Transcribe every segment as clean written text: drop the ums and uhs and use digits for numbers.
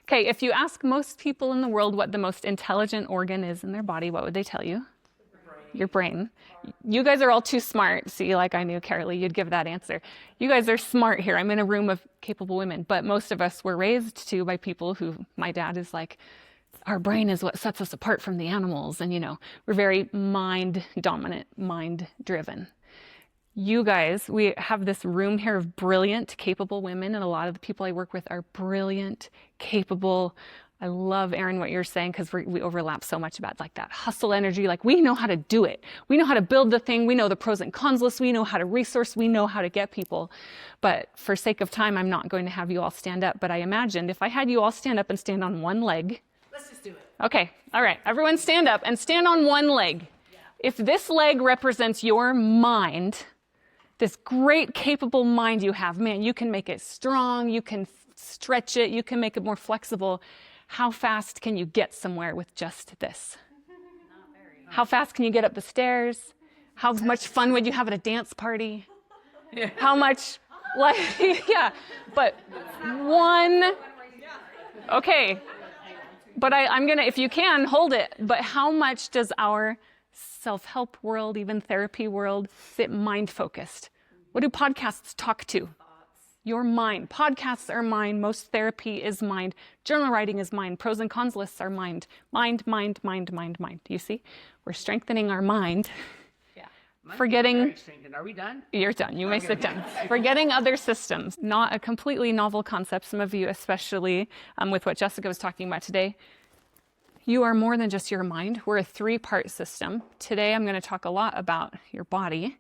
Okay, if you ask most people in the world what the most intelligent organ is in their body, what would they tell you? Your brain. You guys are all too smart. See, like I knew, Carolee, you'd give that answer. You guys are smart here. I'm in a room of capable women, but most of us were raised to by people who, my dad is like, our brain is what sets us apart from the animals. And, we're very mind dominant, mind driven. You guys, we have this room here of brilliant, capable women, and a lot of the people I work with are brilliant, capable. I love, Erin, what you're saying, because we overlap so much about like that hustle energy. Like we know how to do it. We know how to build the thing. We know the pros and cons list. We know how to resource. We know how to get people. But for sake of time, I'm not going to have you all stand up. But I imagined if I had you all stand up and stand on one leg. Let's just do it. Okay. All right. Everyone stand up and stand on one leg. Yeah. If this leg represents your mind, this great, capable mind you have, man, you can make it strong. You can stretch it. You can make it more flexible. How fast can you get somewhere with just this? Not very. How fast can you get up the stairs? How much fun would you have at a dance party? Yeah. How much, yeah, but one, okay. But I'm gonna, if you can, hold it. But how much does our self-help world, even therapy world, sit mind-focused? What do podcasts talk to? Your mind. Podcasts are mind. Most therapy is mind. Journal writing is mind. Pros and cons lists are mind. Mind. Do you see? We're strengthening our mind. Yeah. Forgetting. Are we done? You're done. You may sit down. Forgetting other systems. Not a completely novel concept. Some of you, especially with what Jessica was talking about today. You are more than just your mind. We're a 3-part system. Today, I'm going to talk a lot about your body.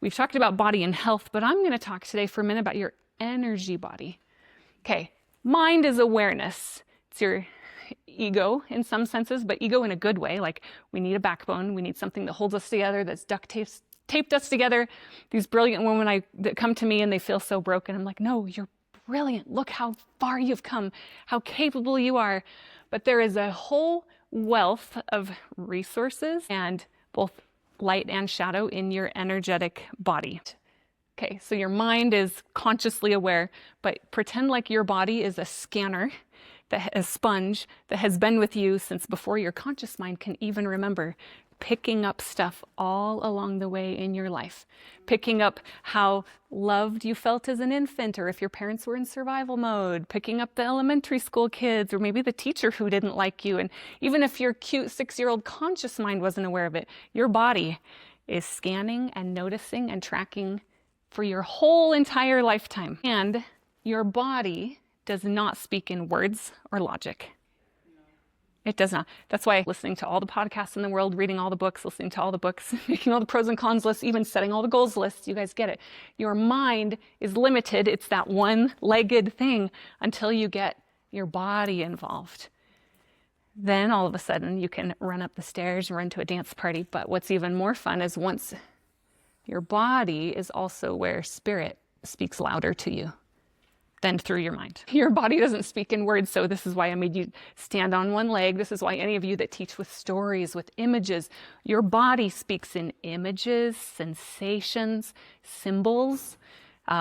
We've talked about body and health, but I'm going to talk today for a minute about your energy body. Okay, mind is awareness. It's your ego in some senses, but ego in a good way. Like we need a backbone. We need something that holds us together, that's duct taped us together. These brilliant women that come to me and they feel so broken. I'm like, no, you're brilliant. Look how far you've come, how capable you are. But there is a whole wealth of resources and both light and shadow in your energetic body. Okay, so your mind is consciously aware, but pretend like your body is a scanner, a sponge that has been with you since before your conscious mind can even remember, picking up stuff all along the way in your life, picking up how loved you felt as an infant, or if your parents were in survival mode, picking up the elementary school kids, or maybe the teacher who didn't like you. And even if your cute 6-year-old conscious mind wasn't aware of it, your body is scanning and noticing and tracking for your whole entire lifetime. And your body does not speak in words or logic. It does not. That's why listening to all the podcasts in the world, reading all the books, listening to all the books, making all the pros and cons lists, even setting all the goals lists, you guys get it. Your mind is limited. It's that one-legged thing until you get your body involved. Then all of a sudden you can run up the stairs, run to a dance party. But what's even more fun is once your body is also where spirit speaks louder to you than through your mind. Your body doesn't speak in words, so this is why I made you stand on one leg. This is why any of you that teach with stories, with images, your body speaks in images, sensations, symbols,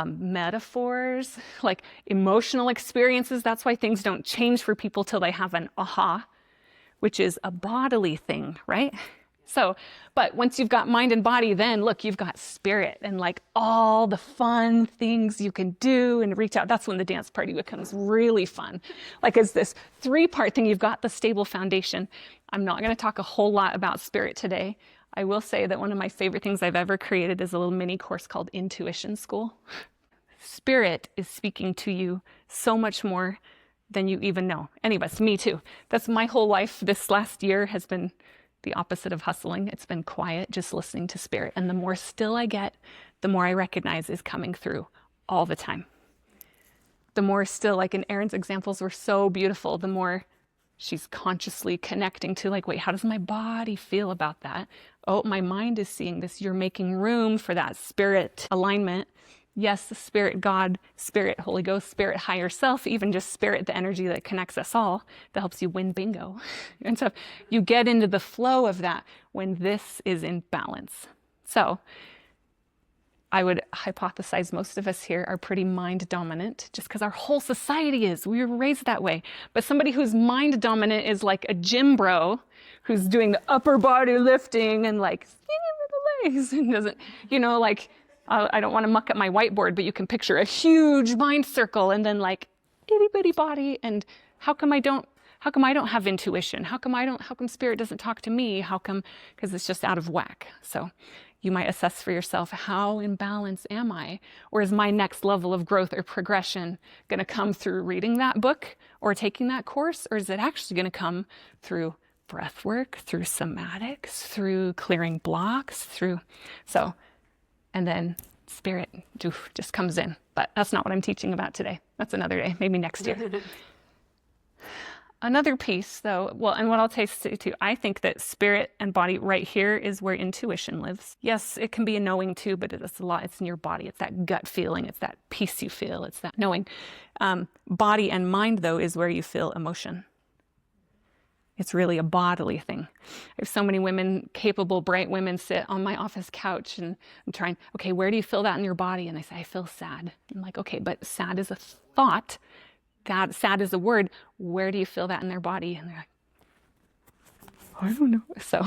metaphors, like emotional experiences. That's why things don't change for people till they have an aha, which is a bodily thing, right? So, but once you've got mind and body, then look, you've got spirit and like all the fun things you can do and reach out. That's when the dance party becomes really fun. Like it's this 3-part thing. You've got the stable foundation. I'm not going to talk a whole lot about spirit today. I will say that one of my favorite things I've ever created is a little mini course called Intuition School. Spirit is speaking to you so much more than you even know. Any of us, me too. That's my whole life. This last year has been the opposite of hustling. It's been quiet, just listening to spirit. And the more still I get, the more I recognize is coming through all the time. The more still, like in Erin's examples were so beautiful, the more she's consciously connecting to like, wait, how does my body feel about that? Oh, my mind is seeing this. You're making room for that spirit alignment. Yes, the spirit, God, spirit, Holy Ghost, spirit, higher self, even just spirit, the energy that connects us all, that helps you win bingo. And so you get into the flow of that when this is in balance. So I would hypothesize most of us here are pretty mind dominant, just because our whole society is. We were raised that way. But somebody who's mind dominant is like a gym bro who's doing the upper body lifting and like skinny little legs and doesn't, like, I don't want to muck up my whiteboard, but you can picture a huge mind circle and then like itty bitty body. And how come I don't have intuition? How come spirit doesn't talk to me? Because it's just out of whack. So you might assess for yourself, how in balance am I? Or is my next level of growth or progression going to come through reading that book or taking that course? Or is it actually going to come through breath work, through somatics, through clearing blocks, and then spirit just comes in. But that's not what I'm teaching about today. That's another day, maybe next year. Another piece, though, and what I'll say too, I think that spirit and body right here is where intuition lives. Yes, it can be a knowing too, but it's a lot. It's in your body. It's that gut feeling. It's that peace you feel. It's that knowing. Body and mind, though, is where you feel emotion. It's really a bodily thing. I have so many women, capable, bright women, sit on my office couch and I'm trying, okay, where do you feel that in your body? And they say, I feel sad. I'm like, okay, but sad is a thought. God, sad is a word. Where do you feel that in their body? And they're like, I don't know. So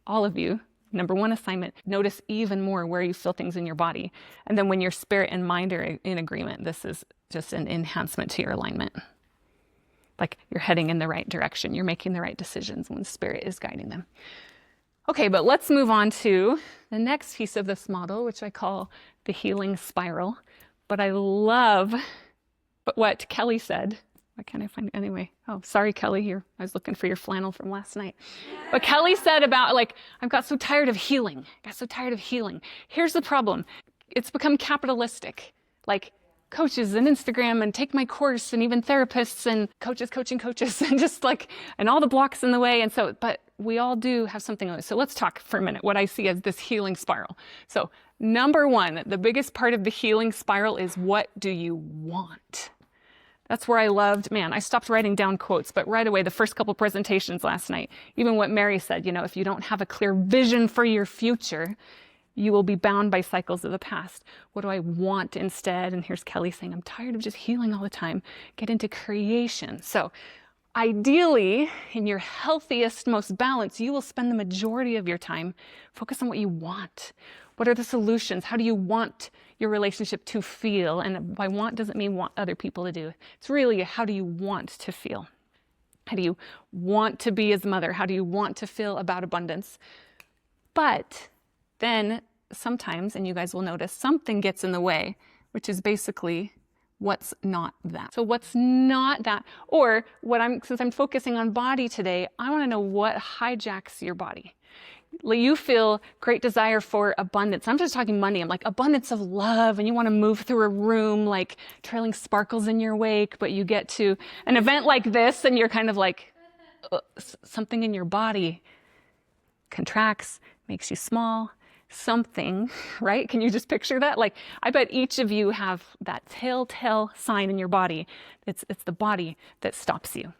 all of you, number one assignment, notice even more where you feel things in your body. And then when your spirit and mind are in agreement, this is just an enhancement to your alignment. Like you're heading in the right direction. You're making the right decisions when spirit is guiding them. Okay, but let's move on to the next piece of this model, which I call the healing spiral. But I love what Kelly said. Why can't I find it anyway? Oh, sorry, Kelly, here. I was looking for your flannel from last night. But Kelly said about I got so tired of healing. Here's the problem. It's become capitalistic. Like coaches and Instagram and take my course and even therapists and coaches and just and all the blocks in the way. And so, but we all do have something. So let's talk for a minute what I see as this healing spiral. So number one, the biggest part of the healing spiral is, what do you want? That's where I stopped writing down quotes, but right away, the first couple presentations last night, even what Mary said, if you don't have a clear vision for your future, you will be bound by cycles of the past. What do I want instead? And here's Kelly saying, I'm tired of just healing all the time. Get into creation. So ideally, in your healthiest, most balanced, you will spend the majority of your time focus on what you want. What are the solutions? How do you want your relationship to feel? And by want doesn't mean want other people to do. It's really, how do you want to feel? How do you want to be as a mother? How do you want to feel about abundance? But then sometimes, and you guys will notice, something gets in the way, which is basically what's not that. So what's not that, or since I'm focusing on body today, I want to know what hijacks your body. You feel great desire for abundance. I'm just talking money. I'm like abundance of love, and you want to move through a room like trailing sparkles in your wake, but you get to an event like this and you're kind of like, something in your body contracts, makes you small, something, right? Can you just picture that? I bet each of you have that telltale sign in your body. It's the body that stops you.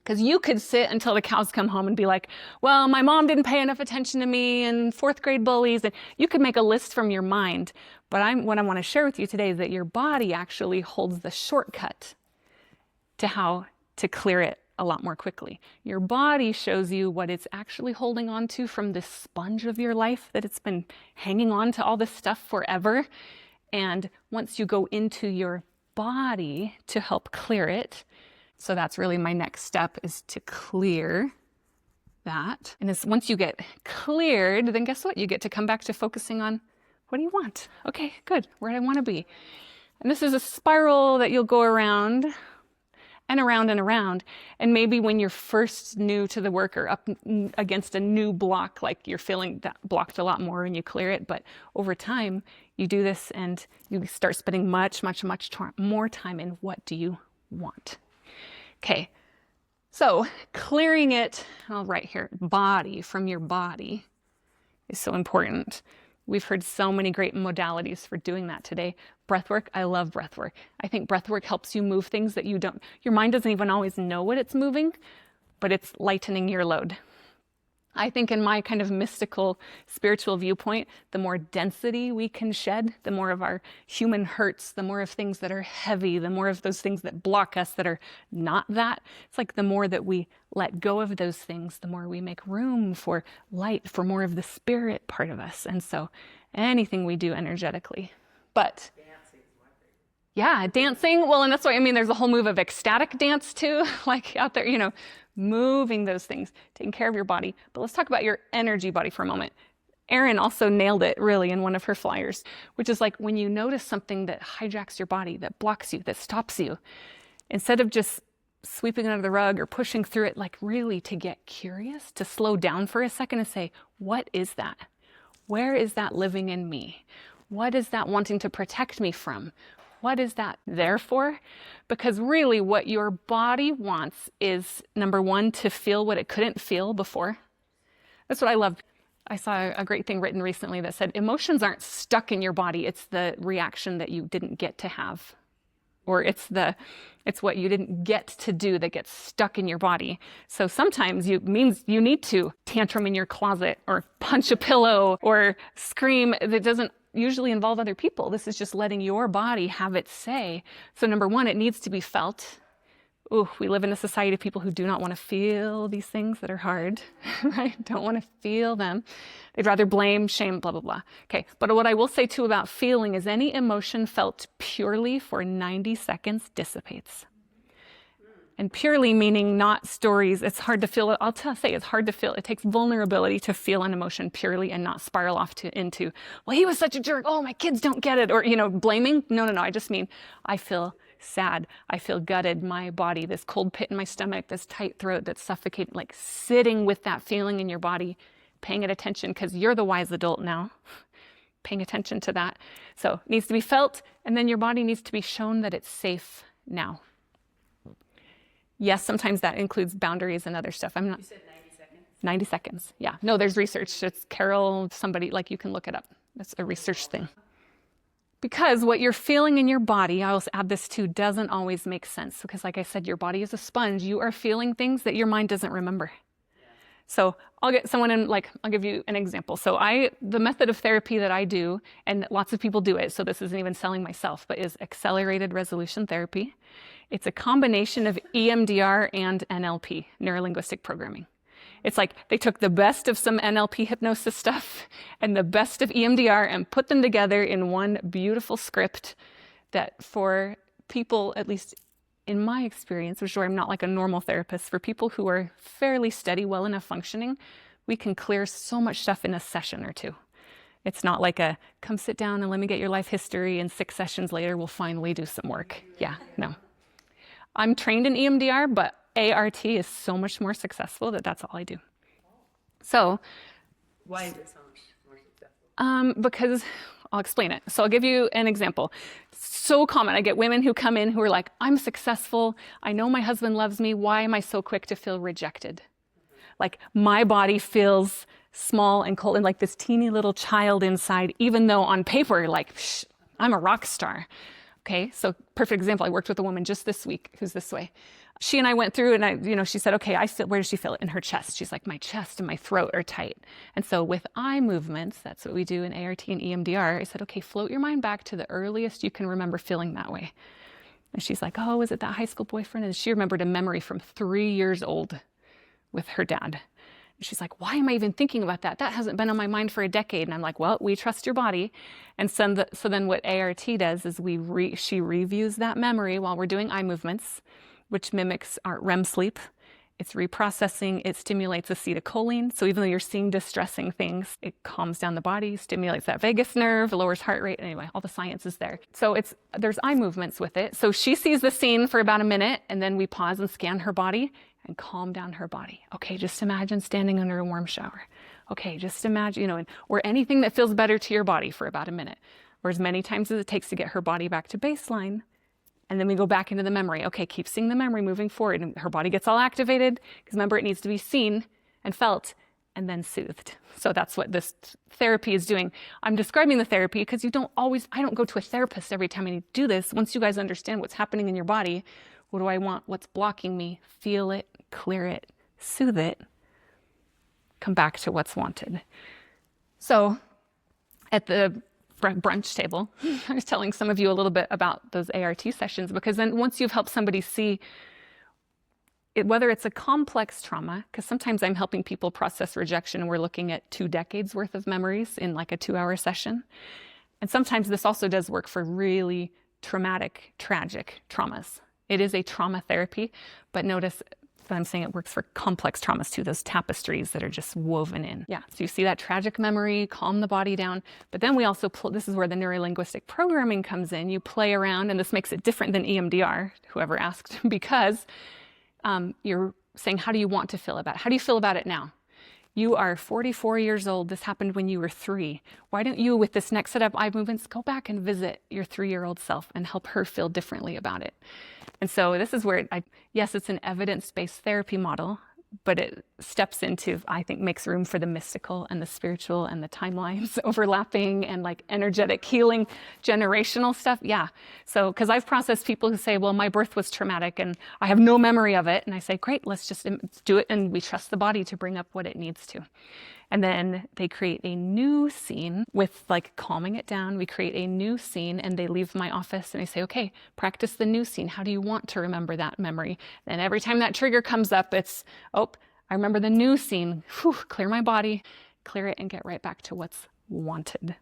Because you could sit until the cows come home and be like, well, my mom didn't pay enough attention to me and fourth grade bullies. And you could make a list from your mind. But what I want to share with you today is that your body actually holds the shortcut to how to clear it a lot more quickly. Your body shows you what it's actually holding on to from the sponge of your life, that it's been hanging on to all this stuff forever. And once you go into your body to help clear it, so that's really my next step, is to clear that. And once you get cleared, then guess what? You get to come back to focusing on, what do you want? Okay, good. Where do I want to be? And this is a spiral that you'll go around and around and around. And maybe when you're first new to the work or up against a new block, you're feeling that blocked a lot more and you clear it. But over time, you do this and you start spending much, much, much more time in, what do you want? Okay, so clearing it, I'll write here, body, from your body is so important. We've heard so many great modalities for doing that today. Breathwork, I love breathwork. I think breathwork helps you move things that your mind doesn't even always know what it's moving, but it's lightening your load. I think in my kind of mystical, spiritual viewpoint, the more density we can shed, the more of our human hurts, the more of things that are heavy, the more of those things that block us that are not that. It's like the more that we let go of those things, the more we make room for light, for more of the spirit part of us. And so anything we do energetically. But yeah, dancing. Well, and that's why, I mean, there's a whole move of ecstatic dance too, like out there, moving those things, taking care of your body. But let's talk about your energy body for a moment. Erin also nailed it really in one of her flyers, which is like when you notice something that hijacks your body, that blocks you, that stops you, instead of just sweeping it under the rug or pushing through it, like really to get curious, to slow down for a second and say, what is that? Where is that living in me? What is that wanting to protect me from? What is that there for? Because really what your body wants is, number one, to feel what it couldn't feel before. That's what I love. I saw a great thing written recently that said, emotions aren't stuck in your body. It's the reaction that you didn't get to have. Or it's what you didn't get to do that gets stuck in your body. So sometimes means you need to tantrum in your closet or punch a pillow or scream. That doesn't usually involve other people. This is just letting your body have its say. So number one, it needs to be felt. Ooh, we live in a society of people who do not want to feel these things that are hard, right? Don't want to feel them. They'd rather blame, shame, blah, blah, blah. Okay, but what I will say too about feeling is any emotion felt purely for 90 seconds dissipates. And purely meaning not stories. It's hard to feel. Say it's hard to feel. It takes vulnerability to feel an emotion purely and not spiral off into, well, he was such a jerk. Oh, my kids don't get it. Or, blaming. No. I just mean, I feel sad. I feel gutted. My body, this cold pit in my stomach, this tight throat that's suffocating, like sitting with that feeling in your body, paying it attention because you're the wise adult now. Paying attention to that. So it needs to be felt. And then your body needs to be shown that it's safe now. Yes, sometimes that includes boundaries and other stuff. You said 90 seconds? 90 seconds, yeah. No, there's research. It's Carol, somebody, like you can look it up. That's a research thing. Because what you're feeling in your body, I'll add this too, doesn't always make sense. Because like I said, your body is a sponge. You are feeling things that your mind doesn't remember. So I'll get someone in, I'll give you an example. So the method of therapy that I do, and lots of people do it, so this isn't even selling myself, but is accelerated resolution therapy. It's a combination of EMDR and NLP, neuro-linguistic programming. It's like they took the best of some NLP hypnosis stuff and the best of EMDR and put them together in one beautiful script that for people, at least in my experience, which I'm not like a normal therapist, for people who are fairly steady, well enough functioning, we can clear so much stuff in a session or two. It's not like come sit down and let me get your life history and 6 sessions later we'll finally do some work. Yeah, no. I'm trained in EMDR, but ART is so much more successful that's all I do. So. Why is it so much more successful? Because I'll explain it. So I'll give you an example. So common. I get women who come in who are like, I'm successful. I know my husband loves me. Why am I so quick to feel rejected? Like my body feels small and cold and like this teeny little child inside, even though on paper, like, I'm a rock star. Okay, so perfect example. I worked with a woman just this week who's this way. She and I went through and she said, okay, where does she feel it? In her chest. She's like, my chest and my throat are tight. And so with eye movements, that's what we do in ART and EMDR. I said, okay, float your mind back to the earliest you can remember feeling that way. And she's like, oh, was it that high school boyfriend? And she remembered a memory from 3 years old with her dad. And she's like, why am I even thinking about that? That hasn't been on my mind for a decade. And I'm like, well, we trust your body. And so then what ART does is she reviews that memory while we're doing eye movements, which mimics our REM sleep. It's reprocessing, it stimulates acetylcholine. So even though you're seeing distressing things, it calms down the body, stimulates that vagus nerve, lowers heart rate. Anyway, all the science is there. So there's eye movements with it. So she sees the scene for about a minute and then we pause and scan her body and calm down her body. Okay, just imagine standing under a warm shower. Okay, just imagine, or anything that feels better to your body for about a minute, or as many times as it takes to get her body back to baseline. And then we go back into the memory. Okay, keep seeing the memory moving forward. And her body gets all activated because remember, it needs to be seen and felt and then soothed. So that's what this therapy is doing. I'm describing the therapy because I don't go to a therapist every time I need to do this. Once you guys understand what's happening in your body, what do I want? What's blocking me? Feel it, clear it, soothe it. come back to what's wanted. So at the brunch table, I was telling some of you a little bit about those ART sessions, because then once you've helped somebody see whether it's a complex trauma, because sometimes I'm helping people process rejection and we're looking at 2 decades worth of memories in like a 2-hour session. And sometimes this also does work for really traumatic, tragic traumas. It is a trauma therapy, but notice that I'm saying it works for complex traumas too, those tapestries that are just woven in. Yeah, so you see that tragic memory, calm the body down, but then we also, this is where the neurolinguistic programming comes in. You play around, and this makes it different than EMDR, whoever asked, because you're saying, how do you want to feel about it? How do you feel about it now? You are 44 years old. This happened when you were 3. Why don't you, with this next set of eye movements, go back and visit your 3-year-old self and help her feel differently about it? And so this is where, yes, it's an evidence-based therapy model, but it steps into, I think, makes room for the mystical and the spiritual and the timelines overlapping and like energetic healing, generational stuff. Yeah. So, because I've processed people who say, well, my birth was traumatic and I have no memory of it. And I say, great, let's just do it. And we trust the body to bring up what it needs to. And then they create a new scene with like calming it down. We create a new scene and they leave my office and I say, okay, practice the new scene. How do you want to remember that memory? And every time that trigger comes up, it's, oh, I remember the new scene. Whew, clear my body, clear it, and get right back to what's wanted.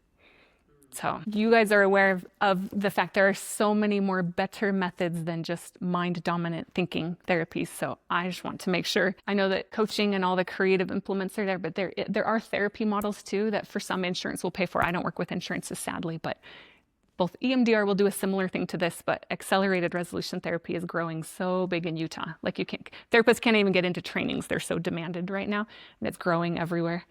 So you guys are aware of the fact there are so many more better methods than just mind-dominant thinking therapies. So I just want to make sure. I know that coaching and all the creative implements are there, but there are therapy models too that for some insurance will pay for. I don't work with insurances, sadly, but both EMDR will do a similar thing to this, but accelerated resolution therapy is growing so big in Utah. Like therapists can't even get into trainings. They're so demanded right now, and it's growing everywhere.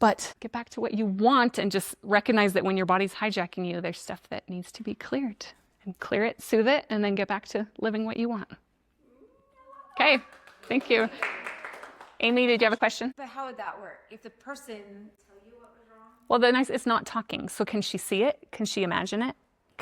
But get back to what you want and just recognize that when your body's hijacking you, there's stuff that needs to be cleared. And clear it, soothe it, and then get back to living what you want. Okay, thank you. Amy, did you have a question? But how would that work? If the person tell you what was wrong? Well, it's not talking. So can she see it? Can she imagine it?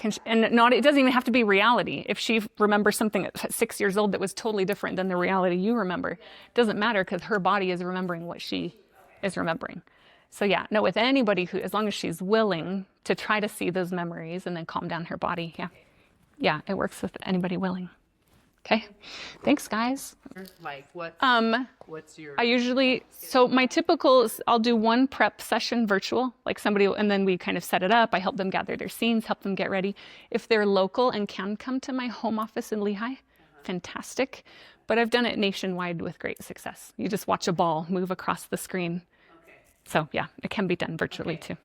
It doesn't even have to be reality. If she remembers something at 6 years old that was totally different than the reality you remember, it doesn't matter because her body is remembering what she is remembering. So yeah, no, with anybody who, as long as she's willing to try to see those memories and then calm down her body, yeah, it works with anybody willing. Okay, thanks, guys. Like what's your? I usually, so my typical is I'll do one prep session virtual, like somebody, and then we kind of set it up. I help them gather their scenes, help them get ready. If they're local and can come to my home office in Lehi, fantastic. But I've done it nationwide with great success. You just watch a ball move across the screen. So yeah, it can be done virtually too.